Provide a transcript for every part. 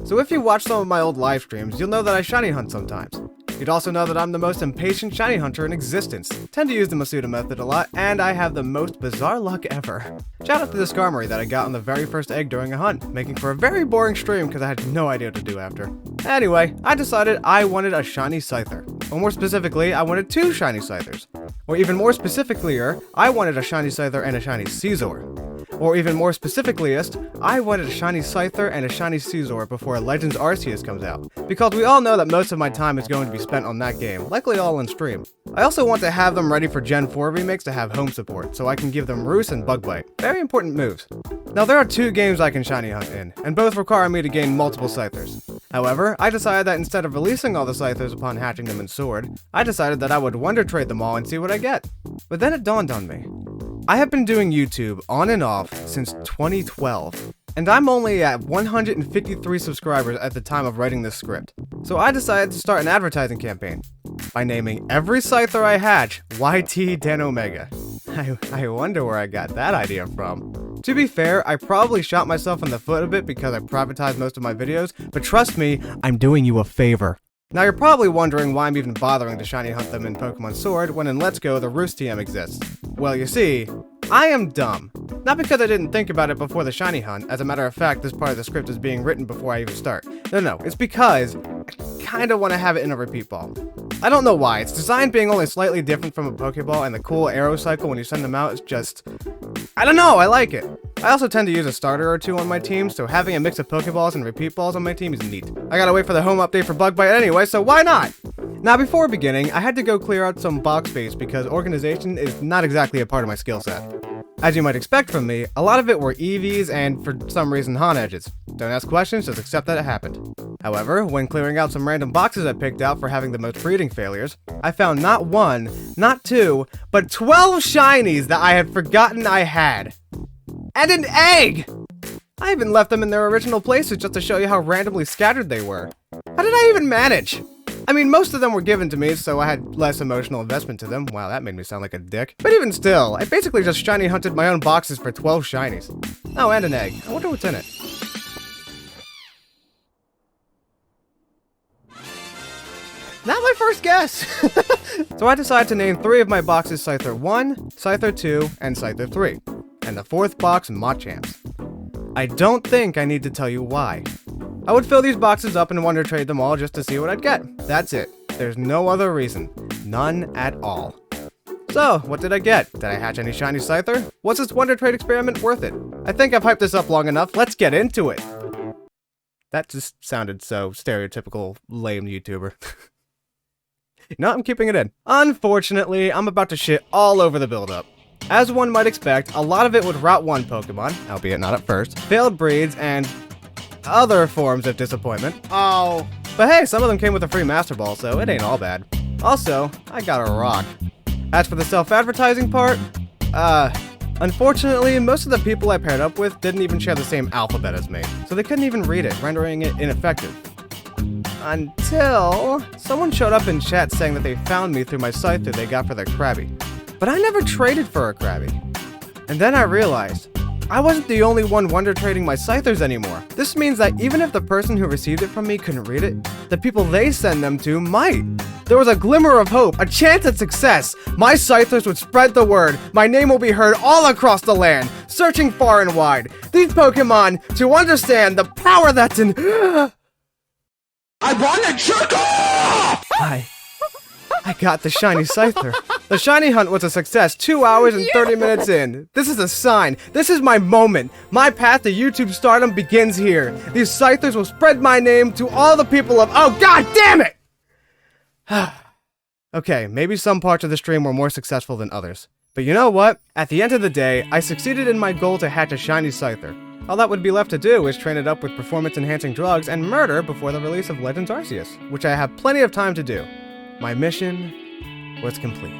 So if you watch some of my old live streams, you'll know that I shiny hunt sometimes. You'd also know that I'm the most impatient shiny hunter in existence, tend to use the Masuda method a lot, and I have the most bizarre luck ever. Shout out to the Skarmory that I got on the very first egg during a hunt, making for a very boring stream because I had no idea what to do after. Anyway, I decided I wanted a shiny Scyther. Or more specifically, I wanted 2 shiny Scythers. Or even more specifically, I wanted a shiny Scyther and a shiny Scizor. Or even more specificallyest, I wanted a shiny Scyther and a shiny Scizor before Legends Arceus comes out, because we all know that most of my time is going to be spent on that game, likely all on stream. I also want to have them ready for Gen 4 remakes to have home support, so I can give them Roost and Bug Bite. Very important moves. Now there are 2 games I can shiny hunt in, and both require me to gain multiple Scythers. However, I decided that instead of releasing all the Scythers upon hatching them in Sword, I decided that I would Wonder Trade them all and see what I get. But then it dawned on me. I have been doing YouTube on and off since 2012, and I'm only at 153 subscribers at the time of writing this script. So I decided to start an advertising campaign by naming every Scyther I hatch YT Dan Omega. I wonder where I got that idea from. To be fair, I probably shot myself in the foot a bit because I privatized most of my videos, but trust me, I'm doing you a favor. Now you're probably wondering why I'm even bothering to shiny hunt them in Pokemon Sword when in Let's Go the Roost TM exists. Well, you see, I am dumb. Not because I didn't think about it before the shiny hunt, as a matter of fact this part of the script is being written before I even start. No, it's because I kinda want to have it in a repeat ball. I don't know why, its design being only slightly different from a Pokeball and the cool arrow cycle when you send them out is just... I don't know, I like it. I also tend to use a starter or 2 on my team, so having a mix of Pokeballs and repeat balls on my team is neat. I gotta wait for the home update for Bug Bite anyway, so why not? Now before beginning, I had to go clear out some box space because organization is not exactly a part of my skill set. As you might expect from me, a lot of it were Eevees and, for some reason, Han edges. Don't ask questions, just accept that it happened. However, when clearing out some random boxes I picked out for having the most breeding failures, I found not 1, not 2, but 12 shinies that I had forgotten I had. And an egg! I even left them in their original places just to show you how randomly scattered they were. How did I even manage? I mean, most of them were given to me, so I had less emotional investment to them. Wow, that made me sound like a dick. But even still, I basically just shiny hunted my own boxes for 12 shinies. Oh, and an egg. I wonder what's in it. Not my first guess! So I decided to name 3 of my boxes Scyther 1, Scyther 2, and Scyther 3. And the 4th box, Machamps. I don't think I need to tell you why. I would fill these boxes up and Wonder Trade them all just to see what I'd get. That's it. There's no other reason. None at all. So, what did I get? Did I hatch any shiny Scyther? Was this Wonder Trade experiment worth it? I think I've hyped this up long enough. Let's get into it! That just sounded so stereotypical lame YouTuber. No, I'm keeping it in. Unfortunately, I'm about to shit all over the build-up. As one might expect, a lot of it would Route 1 Pokemon, albeit not at first, failed breeds, and other forms of disappointment. Oh. But hey, some of them came with a free Master Ball, so it ain't all bad. Also, I got a rock. As for the self-advertising part, unfortunately, most of the people I paired up with didn't even share the same alphabet as me, so they couldn't even read it, rendering it ineffective. Until someone showed up in chat saying that they found me through my Scyther they got for their Krabby. But I never traded for a Krabby. And then I realized, I wasn't the only one Wonder Trading my Scythers anymore. This means that even if the person who received it from me couldn't read it, the people they send them to might. There was a glimmer of hope, a chance at success. My Scythers would spread the word. My name will be heard all across the land, searching far and wide. These Pokemon to understand the power that's in... I want to jerk off! I got the shiny Scyther. The shiny hunt was a success 2 hours and 30 minutes in. This is a sign. This is my moment. My path to YouTube stardom begins here. These Scythers will spread my name to all the people of- Oh, god damn it! Okay, maybe some parts of the stream were more successful than others. But you know what? At the end of the day, I succeeded in my goal to hatch a shiny Scyther. All that would be left to do is train it up with performance-enhancing drugs and murder before the release of Legends Arceus, which I have plenty of time to do. My mission was complete.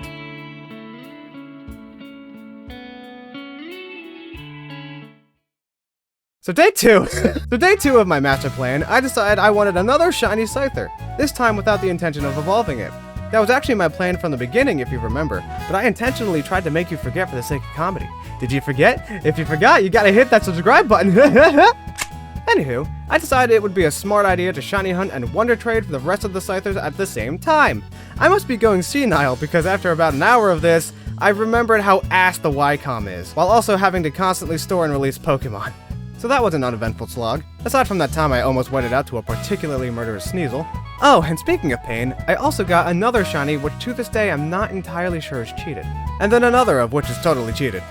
So day two of my master plan, I decided I wanted another shiny Scyther, this time without the intention of evolving it. That was actually my plan from the beginning, if you remember, but I intentionally tried to make you forget for the sake of comedy. Did you forget? If you forgot, you gotta hit that subscribe button. Anywho, I decided it would be a smart idea to shiny hunt and wonder trade for the rest of the Scythers at the same time. I must be going senile because after about an hour of this, I remembered how ass the Wycombe is, while also having to constantly store and release Pokemon. So that was an uneventful slog, aside from that time I almost went out to a particularly murderous Sneasel. Oh, and speaking of pain, I also got another shiny which to this day I'm not entirely sure is cheated. And then another of which is totally cheated.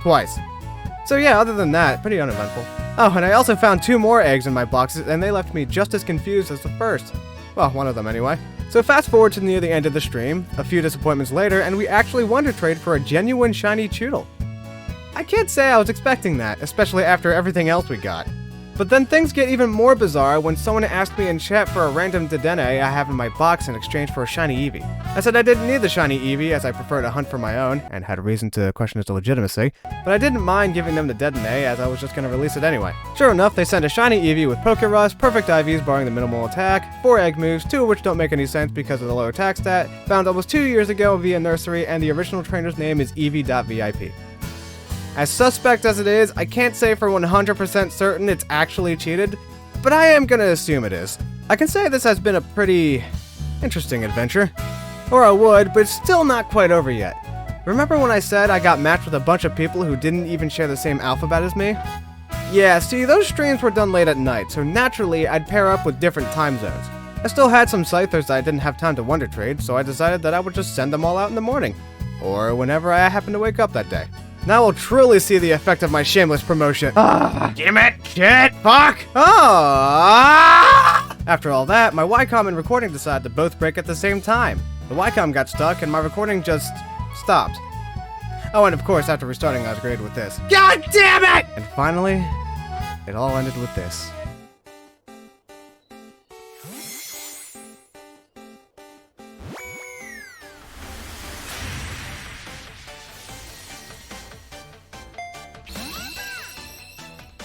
Twice. So yeah, other than that, pretty uneventful. Oh, and I also found 2 more eggs in my boxes and they left me just as confused as the first. Well, one of them anyway. So fast forward to near the end of the stream, a few disappointments later, and we actually won to trade for a genuine shiny Choodle. I can't say I was expecting that, especially after everything else we got. But then things get even more bizarre when someone asked me in chat for a random Dedenne I have in my box in exchange for a shiny Eevee. I said I didn't need the shiny Eevee as I prefer to hunt for my own, and had a reason to question its legitimacy, but I didn't mind giving them the Dedenne as I was just going to release it anyway. Sure enough, they sent a shiny Eevee with Pokérus, perfect IVs barring the minimal attack, 4 egg moves, 2 of which don't make any sense because of the low attack stat, found almost 2 years ago via nursery, and the original trainer's name is Eevee.vip. As suspect as it is, I can't say for 100% certain it's actually cheated, but I am gonna assume it is. I can say this has been a pretty interesting adventure. Or I would, but it's still not quite over yet. Remember when I said I got matched with a bunch of people who didn't even share the same alphabet as me? Yeah, see, those streams were done late at night, so naturally I'd pair up with different time zones. I still had some Scythers that I didn't have time to wonder trade, so I decided that I would just send them all out in the morning. Or whenever I happened to wake up that day. Now we'll truly see the effect of my shameless promotion. Damn it! Shit! Fuck! After all that, my Wycombe and recording decided to both break at the same time. The Wycombe got stuck and my recording just stopped. Oh, and of course, after restarting, I was greeted with this. God damn it! And finally, it all ended with this.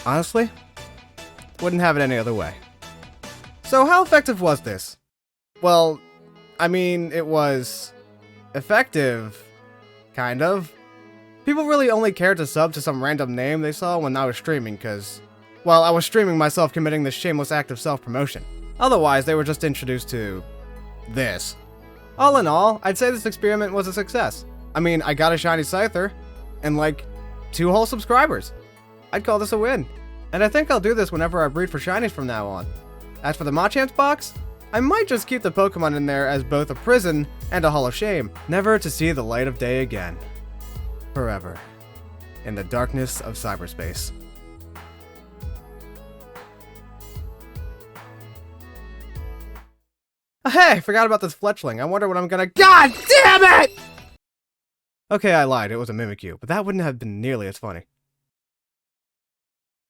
Honestly, wouldn't have it any other way. So how effective was this? Well, I mean, it was effective, kind of. People really only cared to sub to some random name they saw when I was streaming because, well, I was streaming myself committing this shameless act of self-promotion. Otherwise, they were just introduced to this. All in all, I'd say this experiment was a success. I mean, I got a shiny Scyther and like 2 whole subscribers. I'd call this a win. And I think I'll do this whenever I breed for shinies from now on. As for the Machamps box, I might just keep the Pokemon in there as both a prison and a hall of shame, never to see the light of day again. Forever. In the darkness of cyberspace. Hey, I forgot about this Fletchling. I wonder what I'm gonna— God damn it! Okay, I lied. It was a Mimikyu, but that wouldn't have been nearly as funny.